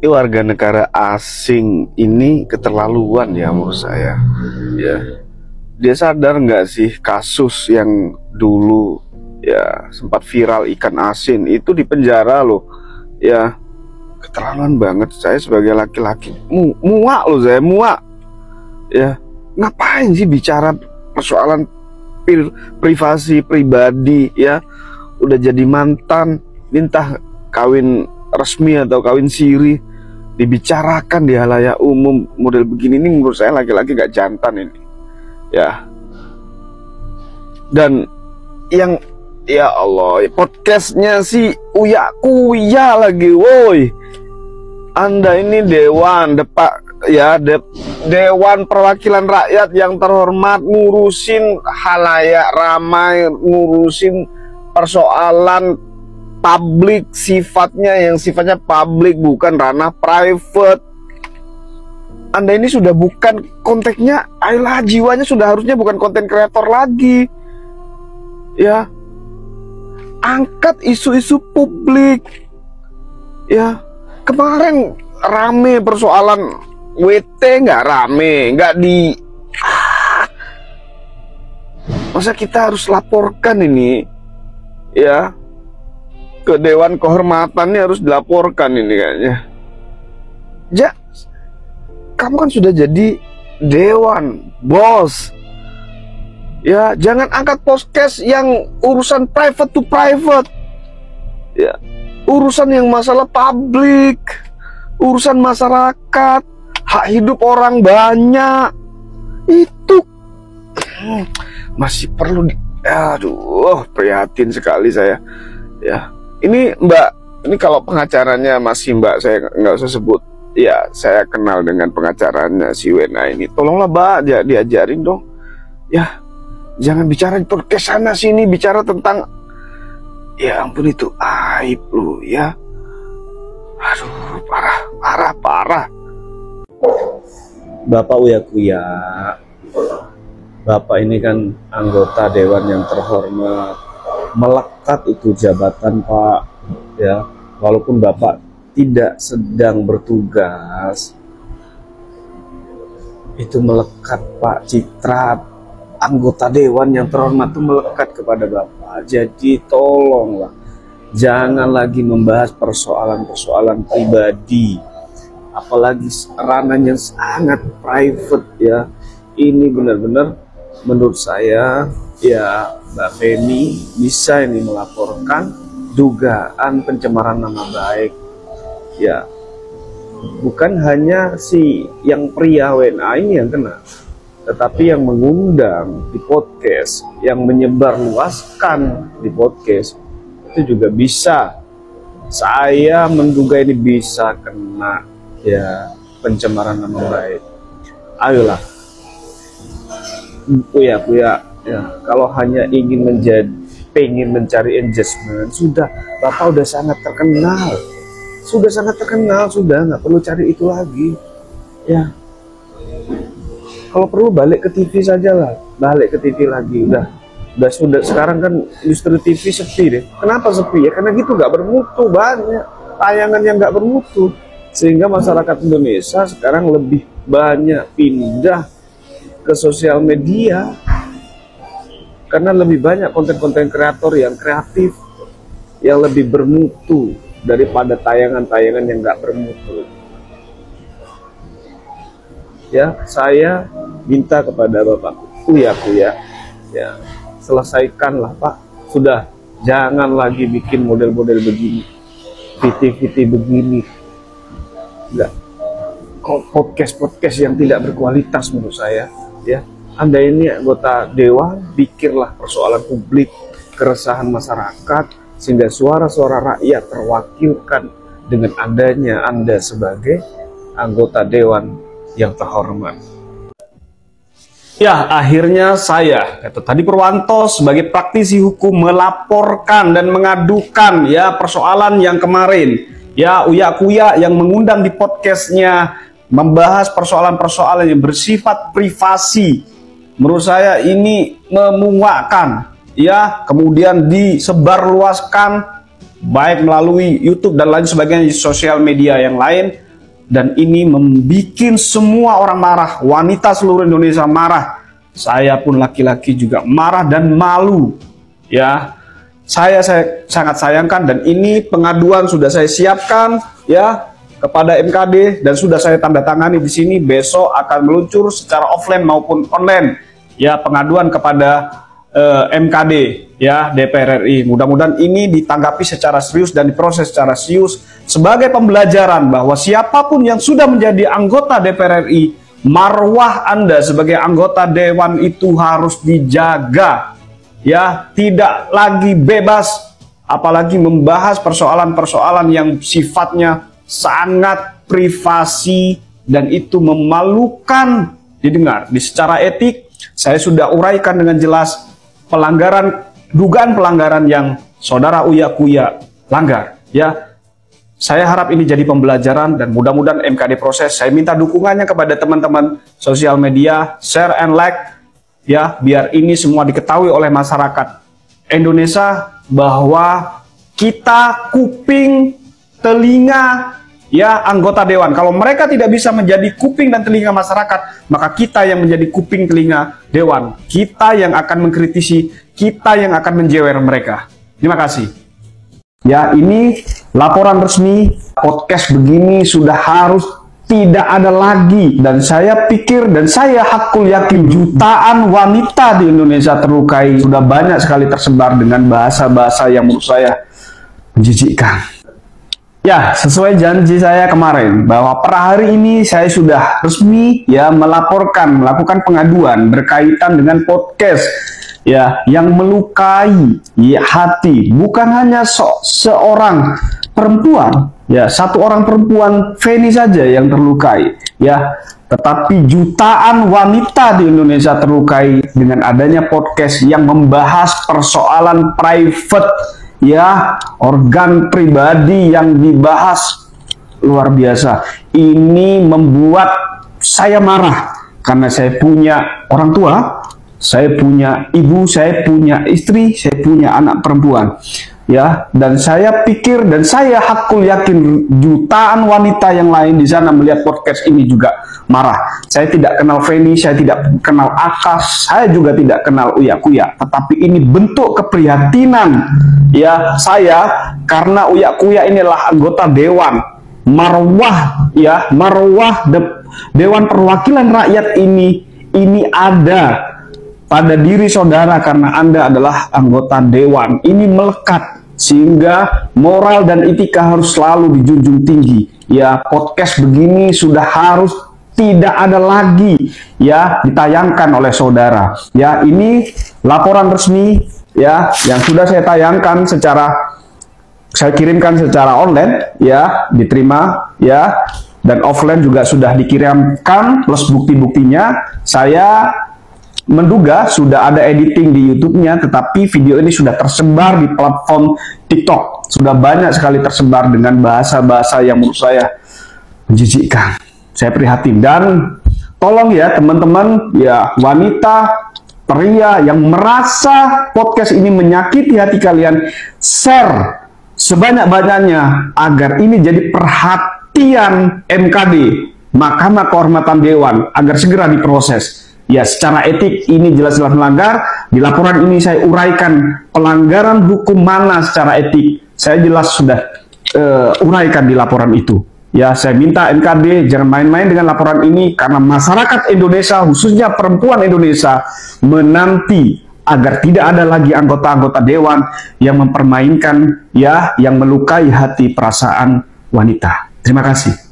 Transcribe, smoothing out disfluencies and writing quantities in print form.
warga negara asing ini keterlaluan ya menurut saya. Ya, dia sadar nggak sih kasus yang dulu ya sempat viral ikan asin itu di penjara loh. Ya, keterlaluan banget. Saya sebagai laki-laki muak loh, saya muak. Ya, ngapain sih bicara persoalan privasi pribadi ya? Udah jadi mantan, minta kawin resmi atau kawin siri dibicarakan di halayak umum model begini, ini menurut saya laki-laki gak jantan ini ya. Dan yang ya Allah, podcastnya si Uya Kuya lagi, woi. Anda ini dewan Dewan Perwakilan Rakyat yang terhormat, ngurusin halayak ramai, ngurusin persoalan publik, sifatnya publik, bukan ranah private. Anda ini sudah bukan konteksnya, ayolah, jiwanya sudah harusnya bukan konten kreator lagi ya. Angkat isu-isu publik ya. Kemarin rame persoalan WT, nggak rame, nggak di masa kita harus laporkan ini ya ke Dewan Kehormatan, ini harus dilaporkan ini kayaknya. Kamu kan sudah jadi dewan, bos. Ya, jangan angkat podcast yang urusan private to private. Ya, urusan yang masalah publik, urusan masyarakat, hak hidup orang banyak. Itu masih perlu aduh, prihatin sekali saya. Ya. Ini Mbak, ini kalau pengacaranya masih Mbak, saya nggak usah sebut. Ya, saya kenal dengan pengacaranya si Wena ini. Tolonglah Mbak, diajarin dong. Ya, jangan bicara di podcast sana sini, bicara tentang, ya ampun, itu aib lu ya. Aduh, parah. Bapak Uya Kuya, Bapak ini kan anggota dewan yang terhormat, melekat itu jabatan Pak ya, walaupun Bapak tidak sedang bertugas, itu melekat Pak. Citra anggota dewan yang terhormat itu melekat kepada Bapak. Jadi tolonglah jangan lagi membahas persoalan-persoalan pribadi, apalagi ranahnya sangat private ya. Ini benar-benar menurut saya ya, Mbak Feni bisa ini melaporkan dugaan pencemaran nama baik ya. Bukan hanya si yang pria WNA ini yang kena, tetapi yang mengundang di podcast, yang menyebarluaskan di podcast itu juga bisa. Saya menduga ini bisa kena ya pencemaran nama baik. Ayolah Uya ya, kalau hanya ingin pengen mencari engagement, sudah Bapak udah sangat terkenal, sudah nggak perlu cari itu lagi ya. Kalau perlu balik ke TV saja lah, balik ke TV lagi. Sudah sekarang kan industri TV sepi deh. Kenapa sepi ya? Karena gitu nggak bermutu, banyak tayangan yang nggak bermutu, sehingga masyarakat Indonesia sekarang lebih banyak pindah ke sosial media karena lebih banyak konten-konten kreator yang kreatif, yang lebih bermutu daripada tayangan-tayangan yang nggak bermutu. Ya, saya minta kepada Bapak Uya ya, selesaikanlah Pak. Sudah, jangan lagi bikin model-model begini, VT begini. Enggak, podcast yang tidak berkualitas menurut saya ya. Anda ini anggota dewan, pikirlah persoalan publik, keresahan masyarakat, sehingga suara-suara rakyat terwakilkan dengan adanya Anda sebagai anggota dewan yang terhormat. Ya, akhirnya saya, kata tadi Purwanto, sebagai praktisi hukum melaporkan dan mengadukan ya persoalan yang kemarin. Ya, Uya Kuya yang mengundang di podcastnya membahas persoalan-persoalan yang bersifat privasi. Menurut saya ini memuakkan ya, kemudian disebarluaskan baik melalui YouTube dan lain sebagainya di sosial media yang lain. dan ini membuat semua orang marah, wanita seluruh Indonesia marah. Saya pun laki-laki juga marah dan malu. Ya, saya sangat sayangkan, dan ini pengaduan sudah saya siapkan ya kepada MKD dan sudah saya tanda tangani di sini. Besok akan meluncur secara offline maupun online ya pengaduan kepada MKD ya DPR RI. Mudah-mudahan ini ditanggapi secara serius dan diproses secara serius sebagai pembelajaran bahwa siapapun yang sudah menjadi anggota DPR RI, marwah Anda sebagai anggota dewan itu harus dijaga ya, tidak lagi bebas, apalagi membahas persoalan-persoalan yang sifatnya sangat privasi dan itu memalukan didengar. Di secara etik saya sudah uraikan dengan jelas dugaan pelanggaran yang saudara Uya Kuya langgar ya. Saya harap ini jadi pembelajaran dan mudah-mudahan MKD proses. Saya minta dukungannya kepada teman-teman sosial media, share and like ya, biar ini semua diketahui oleh masyarakat Indonesia bahwa kita kuping, telinga ya anggota dewan. Kalau mereka tidak bisa menjadi kuping dan telinga masyarakat, maka kita yang menjadi kuping telinga dewan. Kita yang akan mengkritisi, kita yang akan menjewer mereka. Terima kasih. Ya, ini laporan resmi. Podcast begini sudah harus tidak ada lagi, dan saya pikir dan saya hakul yakin jutaan wanita di Indonesia terlukai. Sudah banyak sekali tersebar dengan bahasa-bahasa yang menurut saya menjijikkan. Ya, sesuai janji saya kemarin bahwa per hari ini saya sudah resmi ya melakukan pengaduan berkaitan dengan podcast ya yang melukai ya hati, bukan hanya seorang perempuan ya, satu orang perempuan Feni saja yang terlukai ya, tetapi jutaan wanita di Indonesia terlukai dengan adanya podcast yang membahas persoalan private ya, organ pribadi yang dibahas. Luar biasa. Ini membuat saya marah karena saya punya orang tua, saya punya ibu, saya punya istri, saya punya anak perempuan ya, dan saya pikir dan saya hakul yakin jutaan wanita yang lain di sana melihat podcast ini juga marah. Saya tidak kenal Feni, saya tidak kenal Akas, saya juga tidak kenal Uya Kuya, tetapi ini bentuk keprihatinan ya saya, karena Uya Kuya inilah anggota dewan, marwah ya, marwah Dewan Perwakilan Rakyat ini ada pada diri saudara karena Anda adalah anggota dewan. Ini melekat sehingga moral dan etika harus selalu dijunjung tinggi. Ya, podcast begini sudah harus tidak ada lagi ya ditayangkan oleh saudara. Ya, ini laporan resmi ya yang sudah saya tayangkan saya kirimkan secara online ya, diterima ya, dan offline juga sudah dikirimkan plus bukti-buktinya. Saya menduga sudah ada editing di YouTube-nya, tetapi video ini sudah tersebar di platform TikTok. Sudah banyak sekali tersebar dengan bahasa-bahasa yang menurut saya menjijikkan. Saya prihatin, dan tolong ya teman-teman ya, wanita, pria yang merasa podcast ini menyakiti hati kalian, share sebanyak-banyaknya agar ini jadi perhatian MKD, Mahkamah Kehormatan Dewan, agar segera diproses. Ya, secara etik ini jelas-jelas melanggar. Di laporan ini saya uraikan pelanggaran hukum mana secara etik. Saya jelas sudah uraikan di laporan itu. Ya, saya minta MKD jangan main-main dengan laporan ini, karena masyarakat Indonesia, khususnya perempuan Indonesia, menanti agar tidak ada lagi anggota-anggota dewan yang mempermainkan ya, yang melukai hati perasaan wanita. Terima kasih.